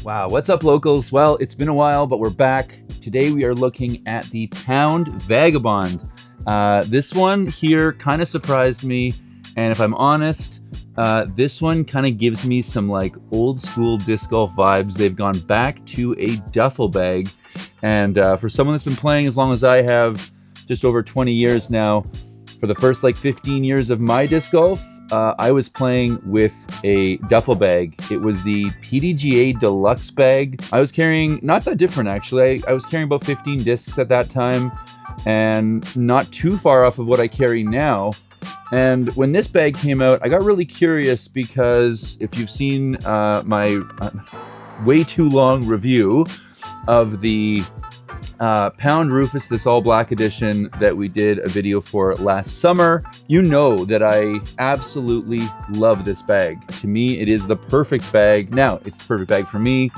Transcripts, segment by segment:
Wow, what's up, locals? Well, it's been a while, but we're back. Today we are looking at the Pound Vagabond. This one here kind of surprised me, and if I'm honest, this one kind of gives me some like old school disc golf vibes. They've gone back to a duffel bag, and for someone that's been playing as long as I have, just over 20 years now, for the first like 15 years of my disc golf, I was playing with a duffel bag. It was the PDGA Deluxe bag. I was carrying, not that different actually, I was carrying about 15 discs at that time, and not too far off of what I carry now. And when this bag came out, I got really curious because if you've seen my way too long review of the Pound Rufus, this all black edition that we did a video for last summer, you know that I absolutely love this bag. To me, it is the perfect bag. Now, it's the perfect bag for me,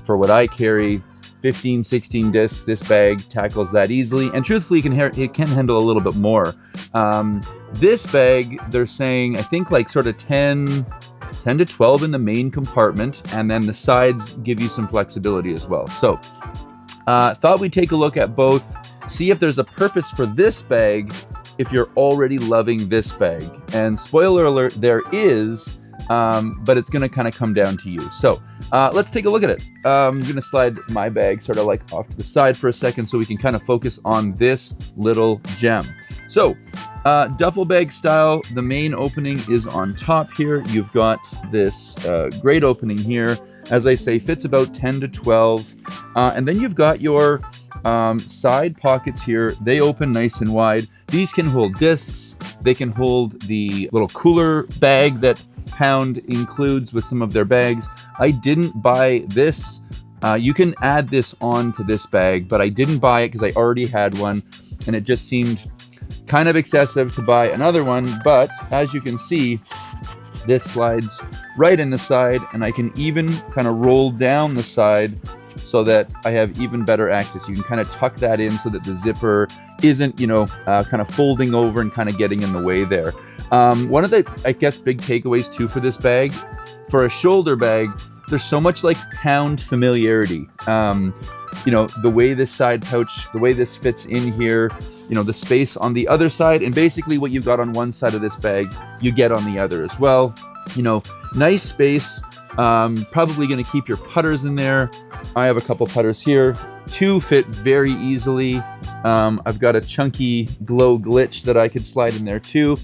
for what I carry. 15, 16 discs, this bag tackles that easily, and truthfully, it can handle a little bit more. This bag, they're saying, I think like sort of 10 to 12 in the main compartment, and then the sides give you some flexibility as well. So, thought we'd take a look at both, see if there's a purpose for this bag if you're already loving this bag. And spoiler alert, there is, but it's gonna kind of come down to you. So let's take a look at it. I'm gonna slide my bag sort of like off to the side for a second so we can kind of focus on this little gem. So duffel bag style, the main opening is on top here. You've got this great opening here. As I say, fits about 10 to 12. And then you've got your side pockets here. They open nice and wide. These can hold discs. They can hold the little cooler bag that Pound includes with some of their bags. I didn't buy this. You can add this on to this bag, but I didn't buy it because I already had one, and it just seemed kind of excessive to buy another one. But as you can see, this slides right in the side, and I can even kind of roll down the side so that I have even better access. You can kind of tuck that in so that the zipper isn't, kind of folding over and kind of getting in the way there. One of the, I guess, big takeaways too for this bag, for a shoulder bag, there's so much like Pound familiarity. The way this side pouch, the way this fits in here, the space on the other side, and basically what you've got on one side of this bag, you get on the other as well. Nice space, probably going to keep your putters in there. I have a couple putters here. 2 fit very easily. I've got a chunky glow glitch that I could slide in there too.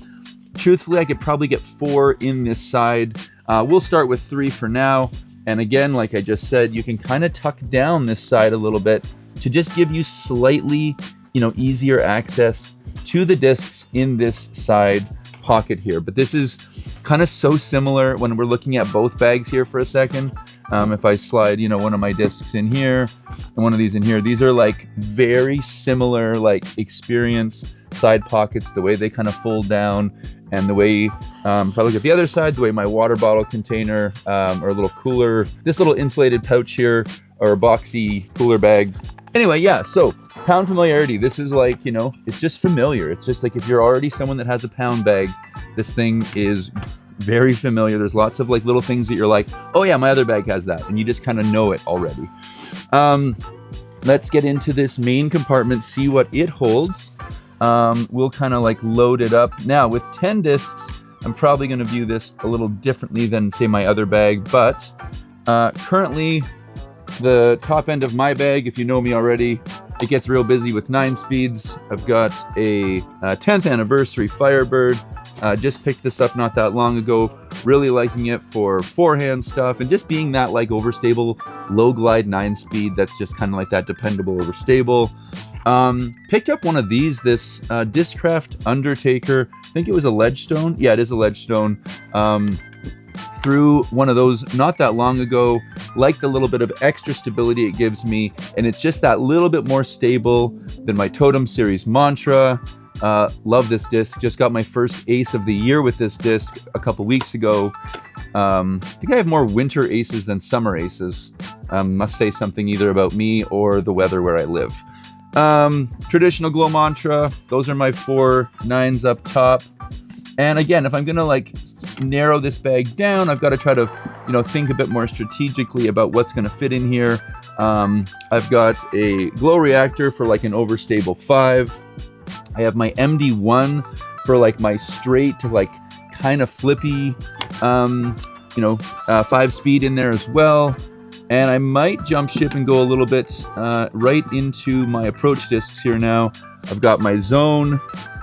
Truthfully, I could probably get 4 in this side. We'll start with 3 for now. And again, like I just said, you can kind of tuck down this side a little bit to just give you slightly, easier access to the discs in this side pocket here. But this is kind of so similar when we're looking at both bags here for a second. If I slide, one of my discs in here and one of these in here, these are like very similar, like experience side pockets, the way they kind of fold down, and the way, if I look at the other side, the way my water bottle container, or a little cooler, this little insulated pouch here, or boxy cooler bag. Anyway, yeah, so Pound familiarity. This is like, it's just familiar. It's just like if you're already someone that has a Pound bag, this thing is very familiar. There's lots of like little things that you're like, oh yeah, my other bag has that, and you just kind of know it already. Let's get into this main compartment, see what it holds. We'll kind of like load it up. Now with 10 discs, I'm probably going to view this a little differently than say my other bag, but currently the top end of my bag, if you know me already, it gets real busy with 9 speeds. I've got a 10th anniversary Firebird. Just picked this up not that long ago. Really liking it for forehand stuff and just being that like overstable low glide 9-speed that's just kind of like that dependable overstable. Picked up one of these, this Discraft Undertaker. I think it was a Ledgestone. Yeah, it is a Ledgestone. Through one of those not that long ago. Like the little bit of extra stability it gives me, and it's just that little bit more stable than my Totem Series Mantra. Love this disc. Just got my first ace of the year with this disc a couple weeks ago. I think I have more winter aces than summer aces. Must say something either about me or the weather where I live. Traditional glow mantra. Those are my 4 9s up top. And again, if I'm gonna like narrow this bag down, I've got to try to, think a bit more strategically about what's gonna fit in here. I've got a glow reactor for like an overstable 5. I have my MD1 for like my straight to like kind of flippy, 5 speed in there as well. And I might jump ship and go a little bit right into my approach discs here now. I've got my zone.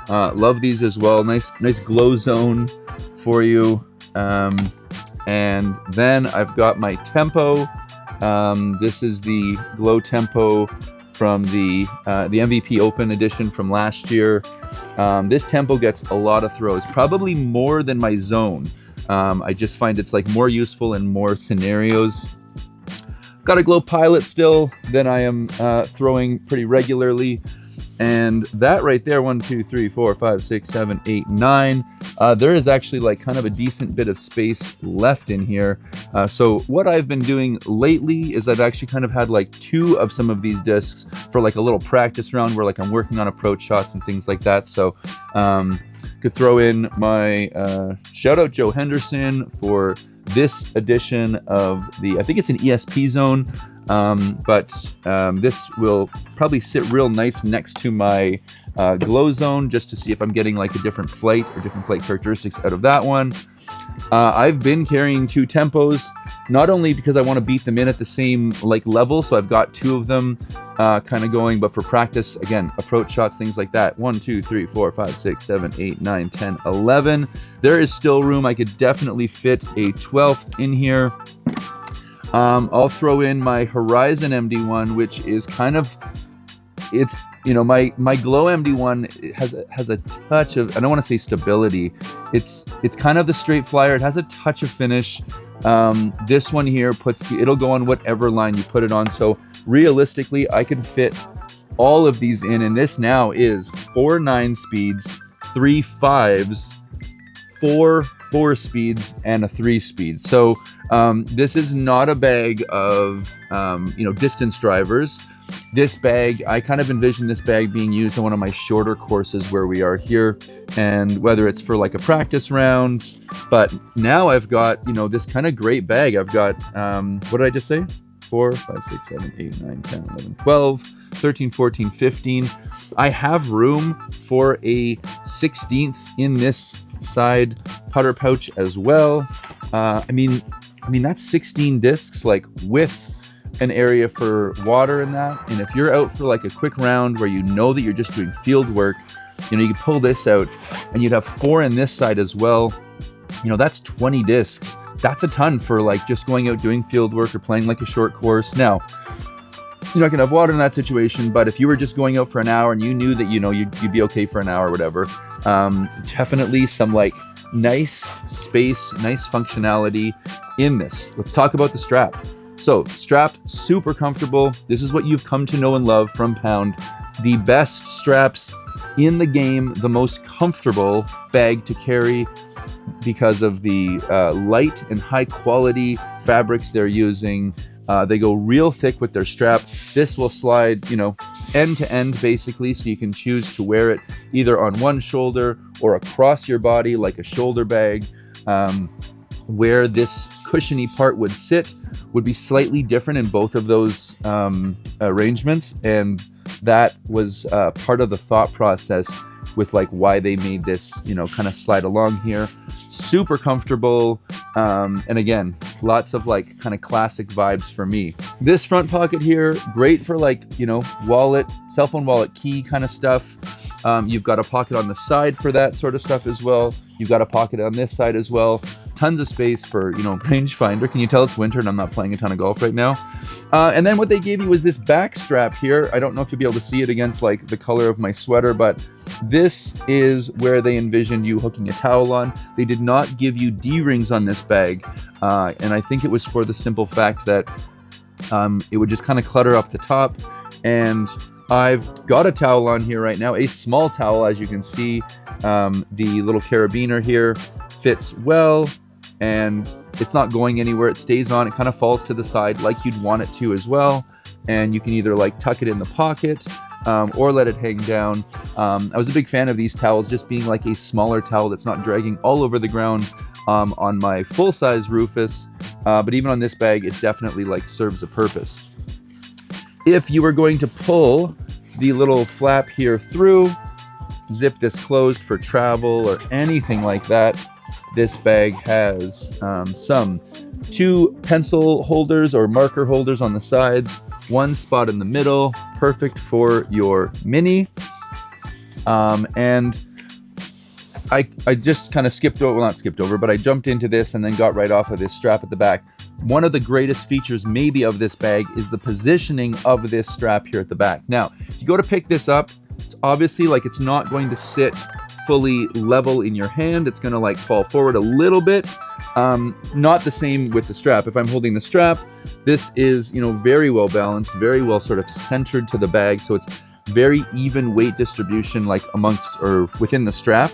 Love these as well. Nice glow zone for you. And then I've got my tempo. This is the glow tempo from the MVP Open edition from last year. This tempo gets a lot of throws, probably more than my zone. I just find it's like more useful in more scenarios. Got a glow pilot still that I am throwing pretty regularly. And that right there, 1, 2, 3, 4, 5, 6, 7, 8, 9. There is actually like kind of a decent bit of space left in here. So what I've been doing lately is I've actually kind of had like 2 of some of these discs for like a little practice round where like I'm working on approach shots and things like that. So could throw in my shout out Joe Henderson for this edition of the, I think it's an ESP zone. But this will probably sit real nice next to my glow zone just to see if I'm getting like a different flight or different flight characteristics out of that one. I've been carrying 2 tempos, not only because I want to beat them in at the same like level, so I've got 2 of them kind of going, but for practice, again, approach shots, things like that. 1, 2, 3, 4, 5, 6, 7, 8, 9, 10, 11. There is still room. I could definitely fit a 12th in here. I'll throw in my Horizon MD1, which is kind of, it's, my Glow MD1 has a touch of, I don't want to say stability. It's kind of the straight flyer. It has a touch of finish. This one here it'll go on whatever line you put it on. So realistically, I can fit all of these in, and this now is 4 9 speeds, 3 5s, 4 4 speeds, and a 3 speed. So this is not a bag of distance drivers. This bag, I kind of envision this bag being used on one of my shorter courses where we are here, and whether it's for like a practice round. But now I've got this kind of great bag. I've got what did I just say? 4, 5, 6, 7, 8, 9, 10, 11, 12, 13, 14, 15. I have room for a 16th in this side putter pouch as well. I mean that's 16 discs, like with an area for water in that. And if you're out for like a quick round where that you're just doing field work, you can pull this out and you'd have 4 in this side as well. That's 20 discs. That's a ton for like just going out doing field work or playing like a short course. Now, you're not gonna have water in that situation, but if you were just going out for an hour and you knew that you'd be okay for an hour or whatever, definitely some like nice space, nice functionality in this. Let's talk about the strap. So strap, super comfortable. This is what you've come to know and love from Pound. The best straps in the game, the most comfortable bag to carry because of the light and high quality fabrics they're using. They go real thick with their strap. This will slide, end to end basically, so you can choose to wear it either on one shoulder or across your body like a shoulder bag. Where this cushiony part would sit would be slightly different in both of those arrangements, and that was part of the thought process with like why they made this kind of slide along here. Super comfortable, and again, lots of like kind of classic vibes for me. This front pocket here, great for like wallet, cell phone wallet, key kind of stuff. You've got a pocket on the side for that sort of stuff as well. You've got a pocket on this side as well. Tons of space for, rangefinder. Can you tell it's winter and I'm not playing a ton of golf right now? And then what they gave you was this back strap here. I don't know if you'll be able to see it against like the color of my sweater, but this is where they envisioned you hooking a towel on. They did not give you D-rings on this bag. And I think it was for the simple fact that it would just kind of clutter up the top. And I've got a towel on here right now, a small towel, as you can see. The little carabiner here fits well, and it's not going anywhere. It stays on. It kind of falls to the side like you'd want it to as well. And you can either like tuck it in the pocket, or let it hang down. I was a big fan of these towels just being like a smaller towel that's not dragging all over the ground on my full-size Rufus, but even on this bag, it definitely like serves a purpose. If you were going to pull the little flap here through, zip this closed for travel or anything like that, this bag has some 2 pencil holders or marker holders on the sides, 1 spot in the middle, perfect for your mini. And I just kind of skipped over, well, not skipped over, but I jumped into this and then got right off of this strap at the back. One of the greatest features maybe of this bag is the positioning of this strap here at the back. Now, if you go to pick this up, it's obviously like it's not going to sit fully level in your hand. It's going to like fall forward a little bit. Not the same with the strap. If I'm holding the strap, this is, you know, very well balanced, very well sort of centered to the bag. So it's very even weight distribution like amongst or within the strap.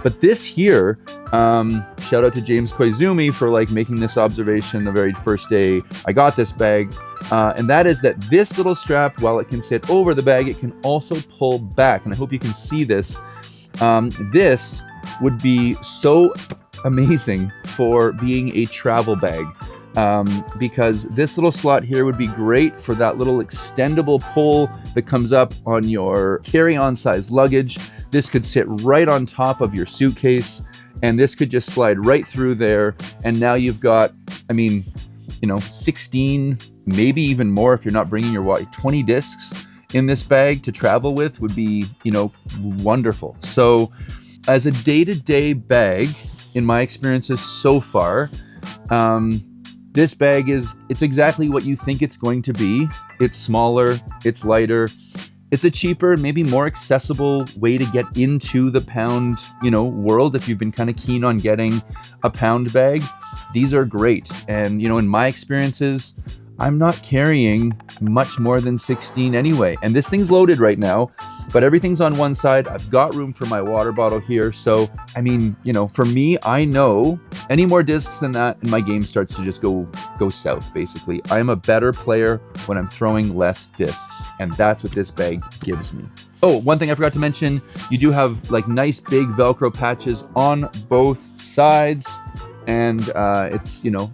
But this here, shout out to James Koizumi for like making this observation the very first day I got this bag. And that is that this little strap, while it can sit over the bag, it can also pull back. And I hope you can see this. This would be so amazing for being a travel bag. Because this little slot here would be great for that little extendable pull that comes up on your carry-on size luggage. This could sit right on top of your suitcase, and this could just slide right through there. And now you've got, I mean, you know, 16, maybe even more if you're not bringing your 20 discs in this bag to travel with would be, you know, wonderful. So as a day-to-day bag, in my experiences so far, this bag it's exactly what you think it's going to be. It's smaller, it's lighter, it's a cheaper, maybe more accessible way to get into the pound, you know, world. If you've been kind of keen on getting a pound bag, these are great. And, you know, in my experiences, I'm not carrying much more than 16 anyway. And this thing's loaded right now, but everything's on one side. I've got room for my water bottle here. So, I mean, you know, for me, I know any more discs than that and my game starts to just go south, basically. I am a better player when I'm throwing less discs. And that's what this bag gives me. Oh, one thing I forgot to mention, you do have like nice big Velcro patches on both sides. And it's, you know,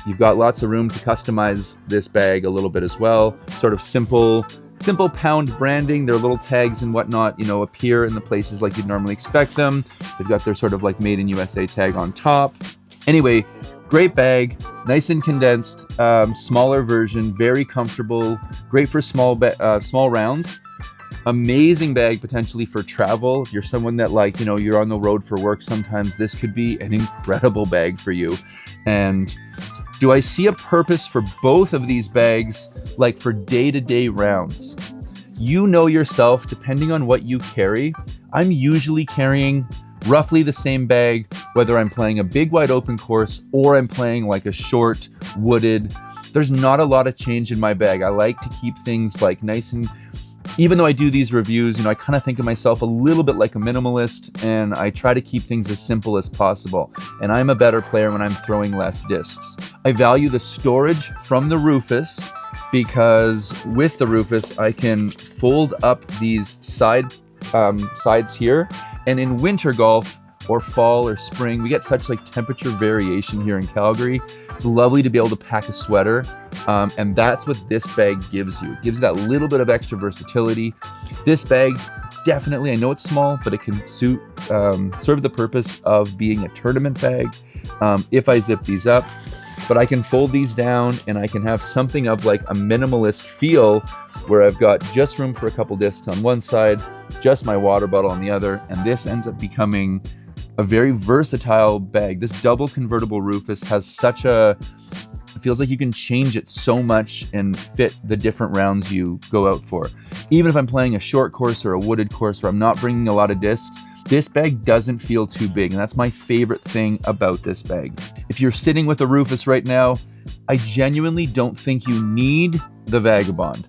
you've got lots of room to customize this bag a little bit as well. Sort of simple pound branding. Their little tags and whatnot, you know, appear in the places like you'd normally expect them. They've got their sort of like made in USA tag on top. Anyway, great bag, nice and condensed, smaller version, very comfortable, great for small rounds. Amazing bag potentially for travel. If you're someone that, like, you know, you're on the road for work sometimes, this could be an incredible bag for you. And do I see a purpose for both of these bags, like for day-to-day rounds? You know yourself, depending on what you carry, I'm usually carrying roughly the same bag, whether I'm playing a big wide open course or I'm playing like a short wooded. There's not a lot of change in my bag. I like to keep things like nice and, even though I do these reviews, you know, I kind of think of myself a little bit like a minimalist, and I try to keep things as simple as possible. And I'm a better player when I'm throwing less discs. I value the storage from the Rufus because with the Rufus, I can fold up these sides here. And in winter golf or fall or spring, we get such like temperature variation here in Calgary. It's lovely to be able to pack a sweater. And that's what this bag gives you. It gives that little bit of extra versatility. This bag, definitely, I know it's small, but it can serve the purpose of being a tournament bag if I zip these up. But I can fold these down and I can have something of like a minimalist feel where I've got just room for a couple discs on one side, just my water bottle on the other, and this ends up becoming a very versatile bag. This double convertible Rufus has such a, it feels like you can change it so much and fit the different rounds you go out for. Even if I'm playing a short course or a wooded course where I'm not bringing a lot of discs, this bag doesn't feel too big, and that's my favorite thing about this bag. If you're sitting with a Rufus right now, I genuinely don't think you need the Vagabond.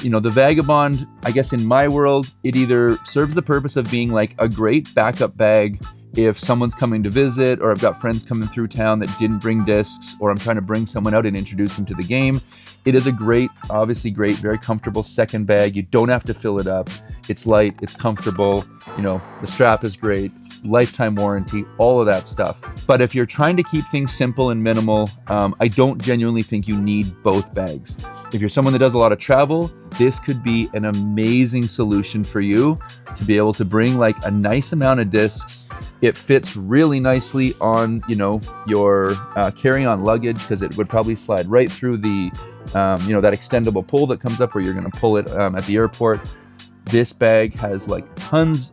You know, the Vagabond, I guess in my world, it either serves the purpose of being like a great backup bag if someone's coming to visit, or I've got friends coming through town that didn't bring discs, or I'm trying to bring someone out and introduce them to the game. It is a great, obviously great, very comfortable second bag. You don't have to fill it up. It's light, it's comfortable, you know, the strap is great, lifetime warranty, all of that stuff. But if you're trying to keep things simple and minimal, I don't genuinely think you need both bags. If you're someone that does a lot of travel, this could be an amazing solution for you to be able to bring like a nice amount of discs. It fits really nicely on, you know, your carry-on luggage, because it would probably slide right through the, you know, that extendable pull that comes up where you're going to pull it at the airport. This bag has like tons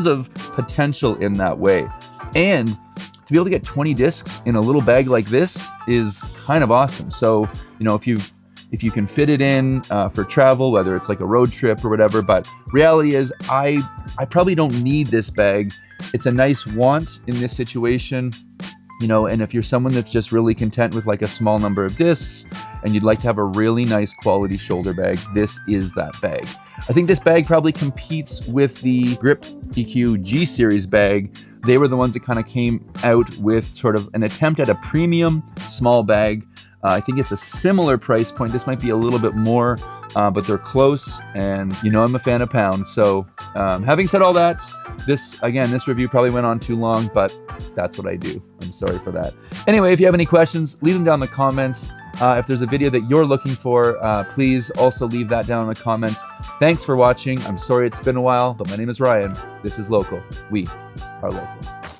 of potential in that way. And to be able to get 20 discs in a little bag like this is kind of awesome. So, you know, if you can fit it in for travel, whether it's like a road trip or whatever, but reality is I probably don't need this bag. It's a nice want in this situation, you know, and if you're someone that's just really content with like a small number of discs and you'd like to have a really nice quality shoulder bag, this is that bag. I think this bag probably competes with the Grip EQ G Series bag. They were the ones that kind of came out with sort of an attempt at a premium small bag. I think it's a similar price point. This might be a little bit more, but they're close, and you know I'm a fan of pounds. So having said all that, this review probably went on too long, but that's what I do. I'm sorry for that. Anyway, if you have any questions, leave them down in the comments. If there's a video that you're looking for, please also leave that down in the comments. Thanks for watching. I'm sorry it's been a while, but my name is Ryan. This is Local. We are local.